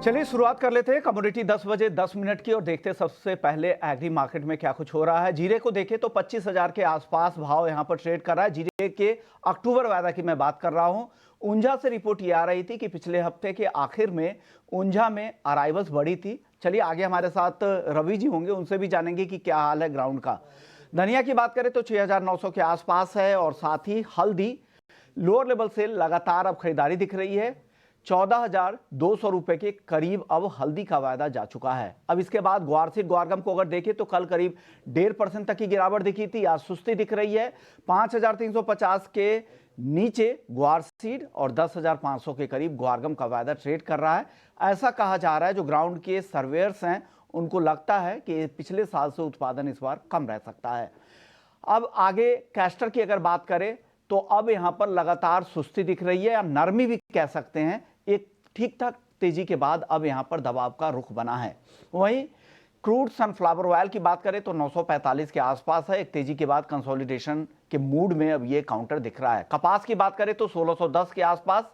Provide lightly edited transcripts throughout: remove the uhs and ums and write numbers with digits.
चलिए शुरुआत कर लेते हैं कमोडिटी 10 बजे 10 मिनट की और देखते हैं सबसे पहले एग्री मार्केट में क्या कुछ हो रहा है। जीरे को देखें तो 25,000 के आसपास भाव यहां पर ट्रेड कर रहा है। जीरे के अक्टूबर वायदा की मैं बात कर रहा हूं। ऊंझा से रिपोर्ट ये आ रही थी कि पिछले हफ्ते के आखिर में ऊंझा में अराइवल्स बढ़ी थी। चलिए आगे हमारे साथ रवि जी होंगे, उनसे भी जानेंगे कि क्या हाल है ग्राउंड का। धनिया की बात करें तो 6,900 के आसपास है और साथ ही हल्दी लोअर लेवल से लगातार अब खरीदारी दिख रही है। 14,200 रुपए के करीब अब हल्दी का वायदा जा चुका है। अब इसके बाद ग्वारसीड ग्वारगम को अगर देखें तो कल करीब 1.5% तक की गिरावट दिखी थी, आज सुस्ती दिख रही है। 5,350 के नीचे ग्वारसीड और 10,500 के करीब ग्वारगम का वायदा ट्रेड कर रहा है। ऐसा कहा जा रहा है, जो ग्राउंड के सर्वेयर्स हैं उनको लगता है कि पिछले साल से उत्पादन इस बार कम रह सकता है। अब आगे कैस्टर की अगर बात करें तो अब यहां पर लगातार सुस्ती दिख रही है या नरमी भी कह सकते हैं। एक ठीक ठाक तेजी के बाद अब यहां पर दबाव का रुख बना है। वहीं क्रूड सनफ्लावर ऑयल की बात करें तो 945 के आसपास है। एक तेजी के बाद कंसोलिडेशन के मूड में अब ये काउंटर दिख रहा है। कपास की बात करें तो 1610 के आसपास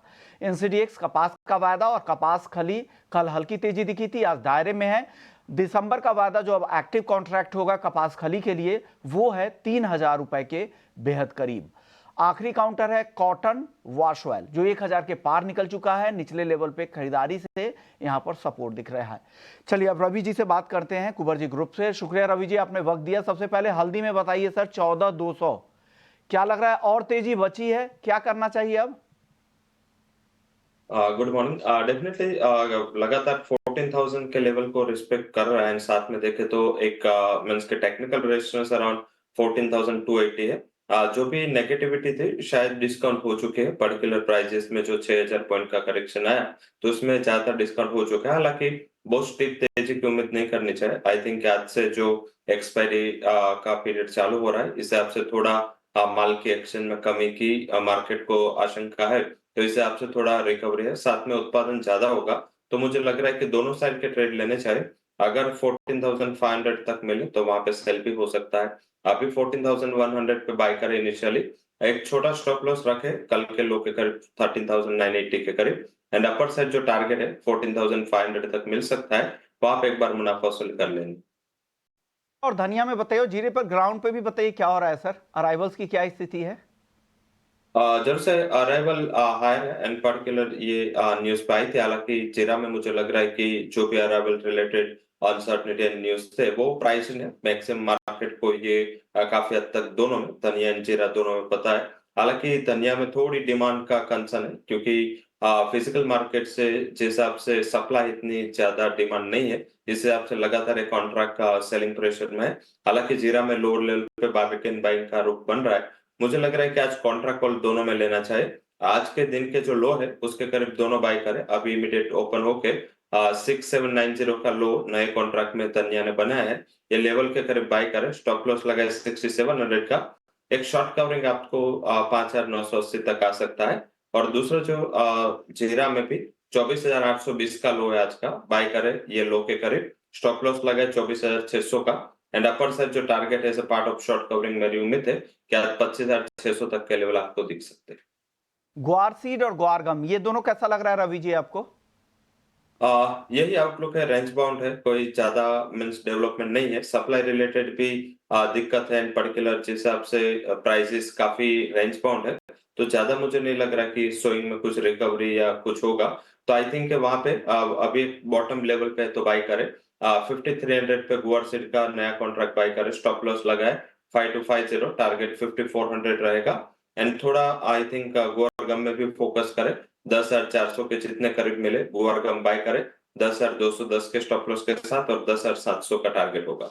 एनसीडीएक्स कपास का वायदा और कपास खली कल हल्की तेजी दिखी थी, आज दायरे में है। दिसंबर का वायदा जो अब एक्टिव कॉन्ट्रैक्ट होगा कपास खली के लिए वो है 3,000 रुपए के बेहद करीब। आखिरी काउंटर है कॉटन वॉश ऑयल जो 1,000 के पार निकल चुका है। निचले लेवल पे खरीदारी से यहां पर सपोर्ट दिख रहा है। चलिए अब रवि जी से बात करते हैं, कुबर जी ग्रुप से। शुक्रिया रवि जी, आपने वक्त दिया। सबसे पहले हल्दी में बताइए सर, 14,200 क्या लग रहा है और तेजी बची है, क्या करना चाहिए अब? Good morning. डेफिनेटली लगातार 14,000 के लेवल को रिस्पेक्ट कर रहा है। साथ में देखे तो एक मींस के टेक्निकल रेजिस्टेंस अराउंड 14,280 है। जो भी नेगेटिविटी थी शायद डिस्काउंट हो चुके हैं। पर्टिकुलर प्राइजेस में जो 6,000 पॉइंट का करेक्शन आया तो उसमें ज्यादा डिस्काउंट हो चुका है। हालांकि बहुत स्टीप तेजी की उम्मीद नहीं करनी चाहिए। आई थिंक आज से जो एक्सपायरी का पीरियड चालू हो रहा है इस हिसाब से थोड़ा माल की एक्शन में कमी की मार्केट को आशंका है, तो इस हिसाब से थोड़ा रिकवरी है। साथ में उत्पादन ज्यादा होगा तो मुझे लग रहा है कि दोनों साइड के ट्रेड लेने चाहिए। अगर 14,500 तक मिले तो वहां पे सेल भी हो सकता है। अभी 14,100 पे बाय करें इनिशियली। एक छोटा स्टॉप लॉस रखे कल के लो के करीब 13,980 के करीब। एंड अपर साइड जो टारगेट है 14,500 तक मिल सकता है, वहां पे एक बार मुनाफा वसूल कर लेंगे। और धनिया में बताइए, जीरे पर ग्राउंड पे भी बताइए क्या हो रहा है सर, अराइवल्स की क्या स्थिति है? जब से अराइवल हाई है एंड पर्टिकुलर ये न्यूज पे आई थी। हालांकि जीरा में मुझे लग रहा है कि जो भी arrival related uncertainty and news थे वो प्राइस है। मैक्सिमम मार्केट को ये काफी हद तक दोनों में, धनिया एंड जीरा दोनों में पता है। हालांकि धनिया में थोड़ी डिमांड का कंसर्न है क्योंकि फिजिकल मार्केट से जिस हिसाब से सप्लाई इतनी ज्यादा डिमांड नहीं है, इस हिसाब से लगातार एक कॉन्ट्रैक्ट का सेलिंग प्रेशर में है। हालांकि जीरा में लोअर लेवल पे बार्बिकन बाइंग का रुख बन रहा है। मुझे लग रहा है कि आज कॉन्ट्रैक्ट कॉल दोनों में लेना चाहिए। आज के दिन के जो लो है उसके करीब दोनों बाय करें। अभी इमीडिएट ओपन होके 6790 का लो नए कॉन्ट्रैक्ट में धनिया ने बनाया है, ये लेवल के करीब बाय करें। स्टॉप लॉस लगाए 6700 का। एक शॉर्ट कवरिंग आपको 5,980 तक आ सकता है। और दूसरा जो जीरा में भी 24,820 का लो है आज का, बाय करें ये लो के करीब। स्टॉप लॉस लगाए 24,600 का। एंड अपर साइड जो टारगेट है as a part of short covering मेरी उम्मीद है कि आज 25,600 तक के लेवल आपको दिख सकते हैं। ग्वार सीड और ग्वारगम ये दोनों कैसा लग रहा है रवि जी आपको? यही आउटलुक है, रेंज बाउंड है, कोई ज्यादा मींस डेवलपमेंट नहीं है। सप्लाई रिलेटेड भी दिक्कत है इन पर्टिकुलर, जिस हिसाब से प्राइसेस काफी रेंज बाउंड है तो ज्यादा मुझे नहीं लग रहा कि सोइंग में कुछ रिकवरी या कुछ होगा। तो आई थिंक वहां पे अभी बॉटम लेवल पे तो बाय करे। 5,300 पे गुआर सीड का नया कॉन्ट्रैक्ट बाय करे। स्टॉप लॉस लगाए 5250, टारगेट 5,400 रहेगा। एंड थोड़ा आई थिंक गुआर गम में भी फोकस करे। 10,400 के जितने करीब मिले गुआर गम बाय करे 10,210 के स्टॉप लॉस के साथ, और 10,700 का टारगेट होगा।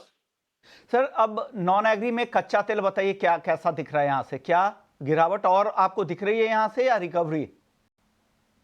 सर अब नॉन एग्री में कच्चा तेल बताइए क्या कैसा दिख रहा है, यहां से क्या गिरावट और आपको दिख रही है यहां से या रिकवरी?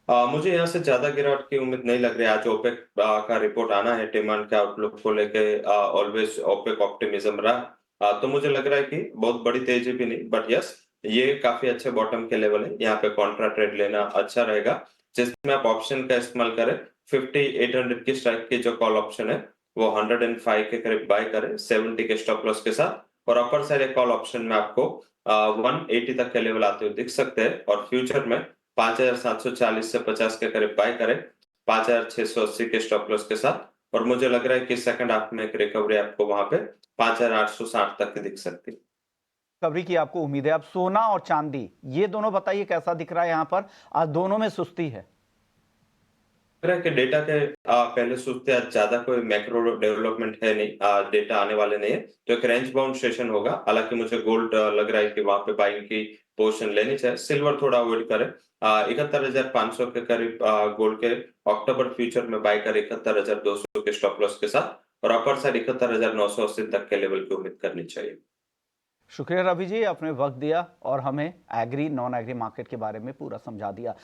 मुझे यहाँ से ज्यादा गिरावट की उम्मीद नहीं लग रही है। आज ओपेक का रिपोर्ट आना है, डिमांड के आउटलुक को लेके ऑलवेज ओपेक ऑप्टिमिज्म रहा। तो मुझे लग रहा है कि बहुत बड़ी तेजी भी नहीं, बट यस ये काफी अच्छे बॉटम के लेवल है। यहाँ पे कॉन्ट्रा ट्रेड लेना अच्छा रहेगा, जिसमें आप ऑप्शन का इस्तेमाल करें। 5,800 की स्ट्राइक की जो कॉल ऑप्शन है वो 105 के करीब बाय करें 70 के स्टॉप लॉस के साथ। और अपर साइड कॉल ऑप्शन में आपको 180 तक के लेवल आते हुए दिख सकते हैं। और फ्यूचर में 5,740 से 50 के करीब बाय करें 5,680 के स्टॉप लॉस के साथ और मुझे लग रहा है कि सेकंड हाफ में एक रिकवरी आपको वहां पे 5,860 तक दिख सकती है। रिकवरी की आपको उम्मीद है। अब सोना और चांदी ये दोनों बताइए कैसा दिख रहा है यहाँ पर? आज दोनों में सुस्ती है। लग रहा है कि डेटा के पहले सूचते आज ज्यादा कोई मैक्रो डेवलपमेंट है नहीं, डेटा आने वाले नहीं है, तो एक रेंज बाउंड सेशन होगा। हालांकि मुझे गोल्ड लग रहा है कि वहां पे बाइंग की पोजीशन लेनी चाहिए, सिल्वर थोड़ा अवॉइड करें। 71,500 के करीब गोल्ड के अक्टूबर फ्यूचर में बाय कर 71,200 के स्टॉप लॉस के साथ और अपर साइड 71,980 तक के लेवल की उम्मीद करनी चाहिए। शुक्रिया रवि जी, आपने वक्त दिया और हमें एग्री नॉन एग्री मार्केट के बारे में पूरा समझा दिया।